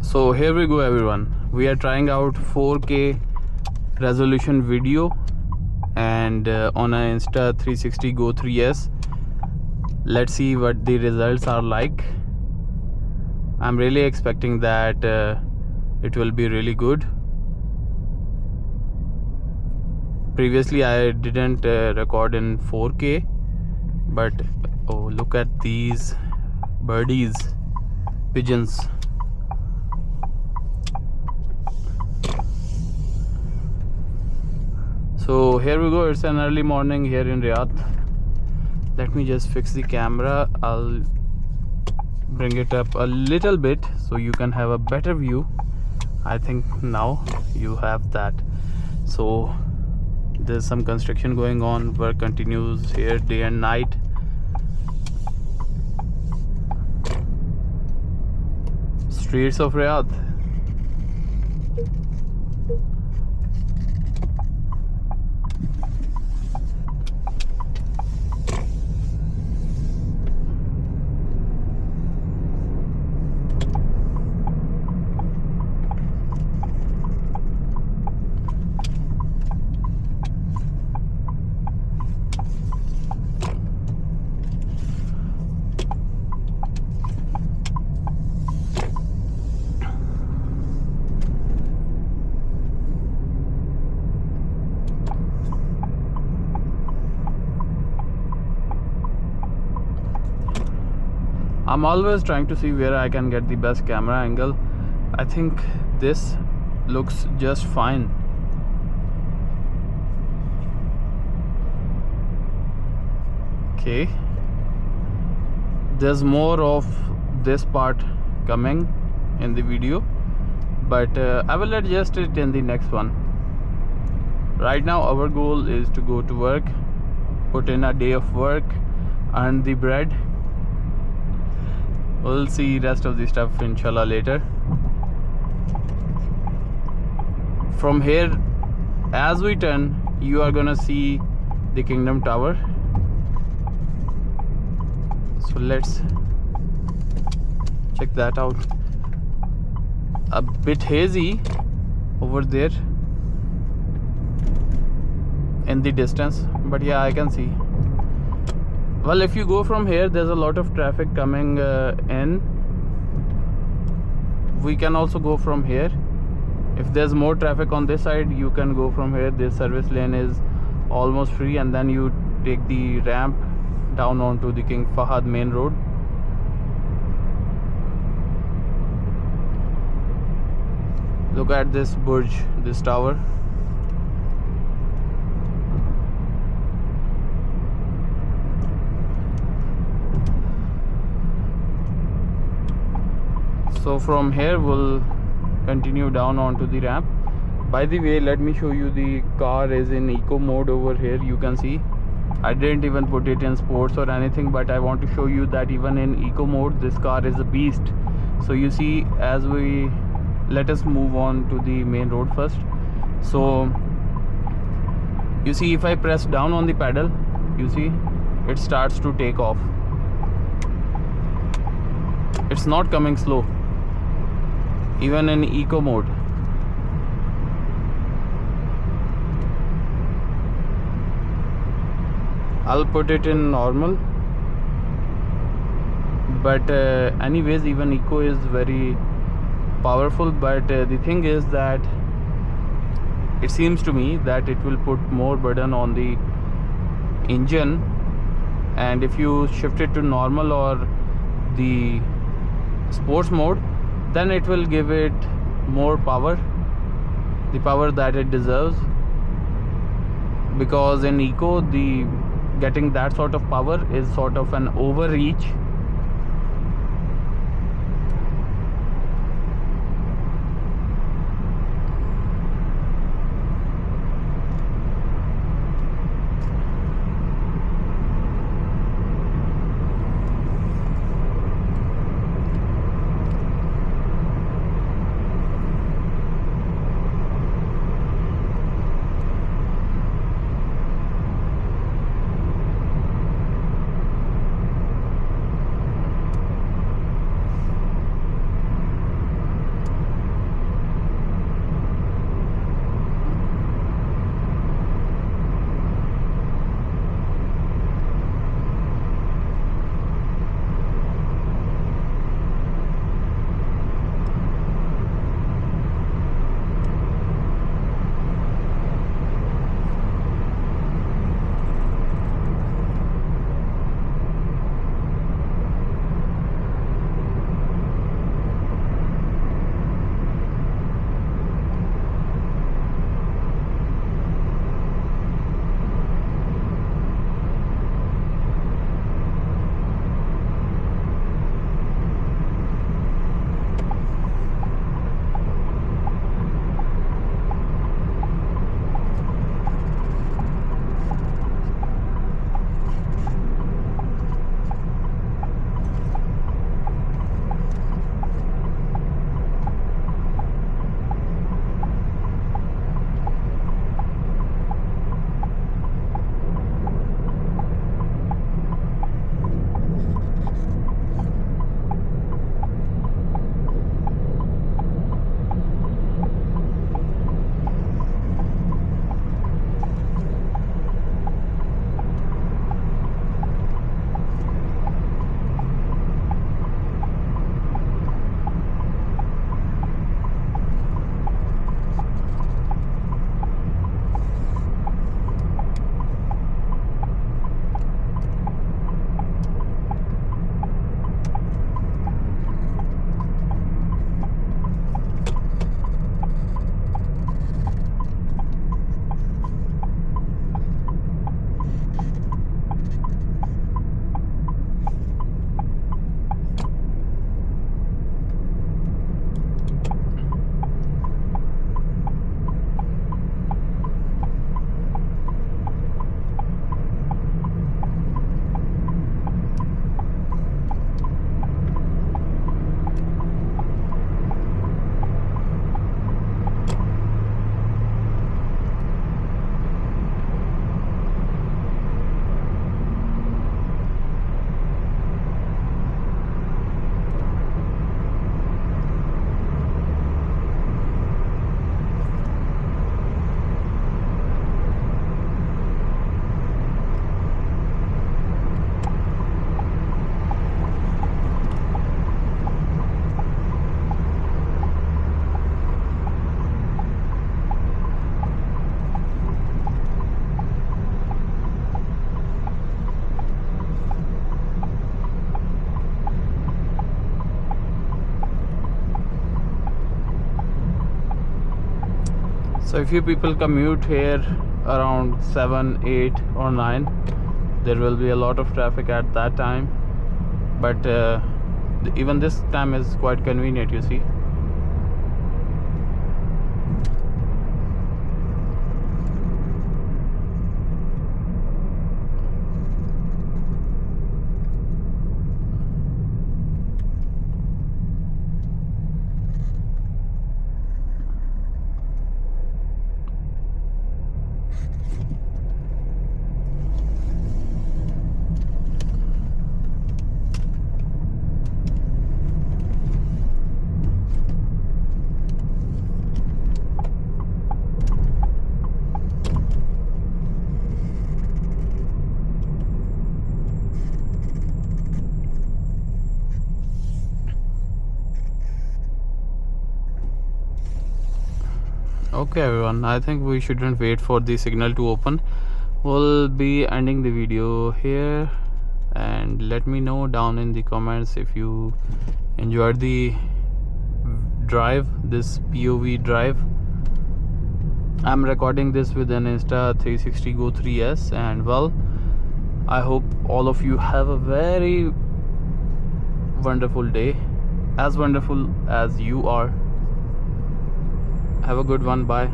So here we go everyone, we are trying out 4K resolution video and on a Insta360 Go 3S. Let's see what the results are like. I'm really expecting that it will be really good. Previously I didn't record in 4K, but oh, look at these birdies, pigeons. So here we go, it's an early morning here in Riyadh. Let me just fix the camera. I'll bring it up a little bit so you can have a better view. I think now you have that. So there's some construction going on, work continues here day and night. Streets of Riyadh. I'm always trying to see where I can get the best camera angle. I think this looks just fine. Okay, there's more of this part coming in the video, but I will adjust it in the next one. Right now our goal is to go to work, put in a day of work, earn the bread. We'll see rest of the stuff inshallah later. From here, as we turn, you are gonna see the Kingdom Tower. So let's check that out. A bit hazy over there in the distance, but yeah, I can see. Well, if you go from here, there's a lot of traffic coming in. We can also go from here. If there's more traffic on this side, you can go from here. This service lane is almost free, and then you take the ramp down onto the King Fahad main road. Look at this Burj, this tower. So from here we'll continue down onto the ramp. By the way, let me show you, the car is in eco mode over here. You can see I didn't even put it in sports or anything, but I want to show you that even in eco mode this car is a beast. So you see, as we let us move on to the main road first. So you see, if I press down on the pedal, you see it starts to take off. It's not coming slow even in eco mode. I'll put it in normal, but anyways, even eco is very powerful. But the thing is that it seems to me that it will put more burden on the engine, and if you shift it to normal or the sports mode, then it will give it more power, the power that it deserves. Because in eco, the getting that sort of power is sort of an overreach. So if you people commute here around 7, 8 or 9, there will be a lot of traffic at that time, but even this time is quite convenient, you see. Okay everyone, I think we shouldn't wait for the signal to open. We'll be ending the video here, and let me know down in the comments if you enjoyed the drive, this POV drive. I'm recording this with an Insta360 Go 3S, and well, I hope all of you have a very wonderful day, as wonderful as you are. Have a good one. Bye.